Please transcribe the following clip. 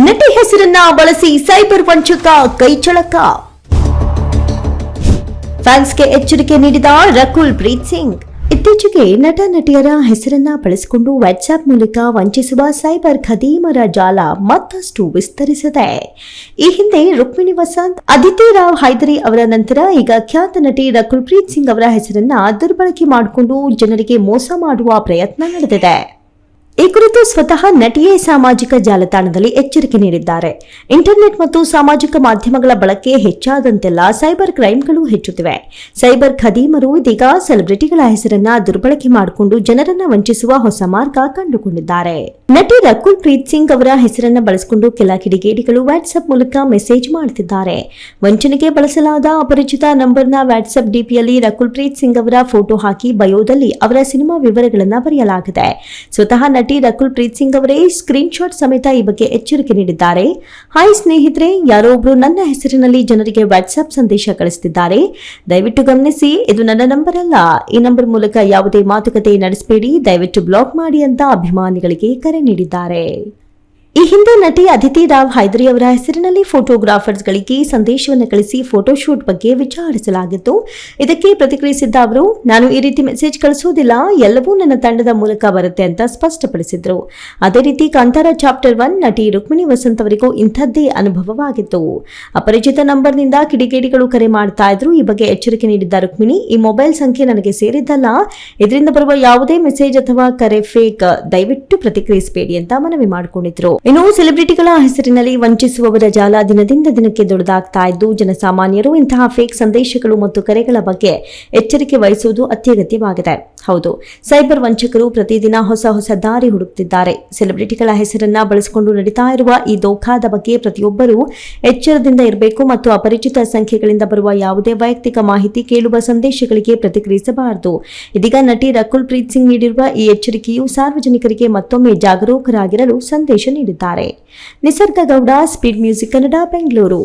ನಟಿ ಹೆಸರನ್ನ ಬಳಸಿ ಸೈಬರ್ ವಂಚಕ ಕೈಚಳಕ. ಫ್ಯಾನ್ಸ್ಗೆ ಎಚ್ಚರಿಕೆ ನೀಡಿದ ರಕುಲ್ ಪ್ರೀತ್ ಸಿಂಗ್. ಇತ್ತೀಚೆಗೆ ನಟ ನಟಿಯರ ಹೆಸರನ್ನ ಬಳಸಿಕೊಂಡು ವಾಟ್ಸ್ಆಪ್ ಮೂಲಕ ವಂಚಿಸುವ ಸೈಬರ್ ಖದೀಮರ ಜಾಲ ಮತ್ತಷ್ಟು ವಿಸ್ತರಿಸಿದೆ. ಈ ಹಿಂದೆ ರುಕ್ಮಿಣಿ ವಸಂತ್, ಅದಿತಿ ರಾವ್ ಹೈದರಿ ಅವರ ನಂತರ ಈಗ ಖ್ಯಾತ ನಟಿ ರಕುಲ್ ಪ್ರೀತ್ ಸಿಂಗ್ ಅವರ ಹೆಸರನ್ನ ದುರ್ಬಳಕೆ ಮಾಡಿಕೊಂಡು ಜನರಿಗೆ ಮೋಸ ಮಾಡುವ ಪ್ರಯತ್ನ ನಡೆದಿದೆ. ಈ ಕುರಿತು ಸ್ವತಃ ನಟಿಯೇ ಸಾಮಾಜಿಕ ಜಾಲತಾಣದಲ್ಲಿ ಎಚ್ಚರಿಕೆ ನೀಡಿದ್ದಾರೆ. ಇಂಟರ್ನೆಟ್ ಮತ್ತು ಸಾಮಾಜಿಕ ಮಾಧ್ಯಮಗಳ ಬಳಕೆ ಹೆಚ್ಚಾದಂತೆಲ್ಲ ಸೈಬರ್ ಕ್ರೈಮ್ಗಳು ಹೆಚ್ಚುತ್ತಿವೆ. ಸೈಬರ್ ಖದೀಮರು ಇದೀಗ ಸೆಲೆಬ್ರಿಟಿಗಳ ಹೆಸರನ್ನ ದುರ್ಬಳಕೆ ಮಾಡಿಕೊಂಡು ಜನರನ್ನ ವಂಚಿಸುವ ಹೊಸ ಮಾರ್ಗ ಕಂಡುಕೊಂಡಿದ್ದಾರೆ. ನಟಿ ರಕುಲ್ ಪ್ರೀತ್ ಸಿಂಗ್ ಅವರ ಹೆಸರನ್ನ ಬಳಸಿಕೊಂಡು ಕೆಲ ಕಿಡಿಗೇಡಿಗಳು ವಾಟ್ಸ್ಆಪ್ ಮೂಲಕ ಮೆಸೇಜ್ ಮಾಡುತ್ತಿದ್ದಾರೆ. ವಂಚನೆಗೆ ಬಳಸಲಾದ ಅಪರಿಚಿತ ನಂಬರ್ನ ವಾಟ್ಸ್ಆಪ್ ಡಿಪಿಯಲ್ಲಿ ರಕುಲ್ ಪ್ರೀತ್ ಸಿಂಗ್ ಅವರ ಫೋಟೋ ಹಾಕಿ ಬಯೋದಲ್ಲಿ ಅವರ ಸಿನಿಮಾ ವಿವರಗಳನ್ನು ಬರೆಯಲಾಗಿದೆ. ಸ್ವತಃ ನಟಿ ರಕುಲ್ ಪ್ರೀತ್ ಸಿಂಗ್ ಅವರೇ ಸ್ಕ್ರೀನ್ ಶಾಟ್ ಸಮೇತ ಈ ಬಗ್ಗೆ ಎಚ್ಚರಿಕೆ ನೀಡಿದ್ದಾರೆ. ಹಾಯ್ ಸ್ನೇಹಿತರೆ, ಯಾರೋ ಒಬ್ರು ನನ್ನ ಹೆಸರಿನಲ್ಲಿ ಜನರಿಗೆ ವಾಟ್ಸ್ಆಪ್ ಸಂದೇಶ ಕಳಿಸುತ್ತಿದ್ದಾರೆ. ದಯವಿಟ್ಟು ಗಮನಿಸಿ, ಇದು ನನ್ನ ನಂಬರ್ ಅಲ್ಲ. ಈ ನಂಬರ್ ಮೂಲಕ ಯಾವುದೇ ಮಾತುಕತೆ ನಡೆಸಬೇಡಿ, ದಯವಿಟ್ಟು ಬ್ಲಾಕ್ ಮಾಡಿ ಅಂತ ಅಭಿಮಾನಿಗಳಿಗೆ ಕರೆ ನೀಡಿದ್ದಾರೆ. ಈ ಹಿಂದೆ ನಟಿ ಅದಿತಿ ರಾವ್ ಹೈದರಿ ಅವರ ಹೆಸರಿನಲ್ಲಿ ಫೋಟೋಗ್ರಾಫರ್ಸ್ಗಳಿಗೆ ಸಂದೇಶವನ್ನು ಕಳಿಸಿ ಫೋಟೋಶೂಟ್ ಬಗ್ಗೆ ವಿಚಾರಿಸಲಾಗಿತ್ತು. ಇದಕ್ಕೆ ಪ್ರತಿಕ್ರಿಯಿಸಿದ್ದ ಅವರು, ನಾನು ಈ ರೀತಿ ಮೆಸೇಜ್ ಕಳಿಸೋದಿಲ್ಲ, ಎಲ್ಲವೂ ನನ್ನ ತಂಡದ ಮೂಲಕ ಬರುತ್ತೆ ಅಂತ ಸ್ಪಷ್ಟಪಡಿಸಿದ್ರು. ಅದೇ ರೀತಿ ಕಾಂತಾರ ಚಾಪ್ಟರ್ 1 ನಟಿ ರುಕ್ಮಿಣಿ ವಸಂತ್ ಅವರಿಗೂ ಇಂಥದ್ದೇ ಅನುಭವವಾಗಿತ್ತು. ಅಪರಿಚಿತ ನಂಬರ್ನಿಂದ ಕಿಡಿಗೇಡಿಗಳು ಕರೆ ಮಾಡ್ತಾ ಇದ್ರು. ಈ ಬಗ್ಗೆ ಎಚ್ಚರಿಕೆ ನೀಡಿದ್ದ ರುಕ್ಮಿಣಿ, ಈ ಮೊಬೈಲ್ ಸಂಖ್ಯೆ ನನಗೆ ಸೇರಿದ್ದಲ್ಲ, ಇದರಿಂದ ಬರುವ ಯಾವುದೇ ಮೆಸೇಜ್ ಅಥವಾ ಕರೆ ಫೇಕ್, ದಯವಿಟ್ಟು ಪ್ರತಿಕ್ರಿಯಿಸಬೇಡಿ ಅಂತ ಮನವಿ ಮಾಡಿಕೊಂಡಿದ್ರು. ಇನ್ನು ಸೆಲೆಬ್ರಿಟಿಗಳ ಹೆಸರಿನಲ್ಲಿ ವಂಚಿಸುವವರ ಜಾಲ ದಿನದಿಂದ ದಿನಕ್ಕೆ ದೊಡ್ಡದಾಗ್ತಾ ಇದ್ದು, ಜನಸಾಮಾನ್ಯರು ಇಂತಹ ಫೇಕ್ ಸಂದೇಶಗಳು ಮತ್ತು ಕರೆಗಳ ಬಗ್ಗೆ ಎಚ್ಚರಿಕೆ ವಹಿಸುವುದು ಅತ್ಯಗತ್ಯವಾಗಿದೆ. ಹೌದು, ಸೈಬರ್ ವಂಚಕರು ಪ್ರತಿದಿನ ಹೊಸ ದಾರಿ ಹುಡುಕುತ್ತಿದ್ದಾರೆ. ಸೆಲೆಬ್ರಿಟಿಗಳ ಹೆಸರನ್ನ ಬಳಸಿಕೊಂಡು ನಡೀತಾ ಇರುವ ಈ ದೋಖಾದ ಬಗ್ಗೆ ಪ್ರತಿಯೊಬ್ಬರೂ ಎಚ್ಚರದಿಂದ ಇರಬೇಕು ಮತ್ತು ಅಪರಿಚಿತ ಸಂಖ್ಯೆಗಳಿಂದ ಬರುವ ಯಾವುದೇ ವೈಯಕ್ತಿಕ ಮಾಹಿತಿ, ಕೇಳುವ ಸಂದೇಶಗಳಿಗೆ ಪ್ರತಿಕ್ರಿಯಿಸಬಾರದು. ಇದೀಗ ನಟಿ ರಕುಲ್ ಪ್ರೀತ್ ಸಿಂಗ್ ನೀಡಿರುವ ಈ ಎಚ್ಚರಿಕೆಯು ಸಾರ್ವಜನಿಕರಿಗೆ ಮತ್ತೊಮ್ಮೆ ಜಾಗರೂಕರಾಗಿರಲು ಸಂದೇಶ ನೀಡಿದ್ದಾರೆ. ನಿಸರ್ಗ ಗೌಡ, ಸ್ಪೀಡ್ ಮ್ಯೂಸಿಕ್ ಕನ್ನಡ, ಬೆಂಗಳೂರು.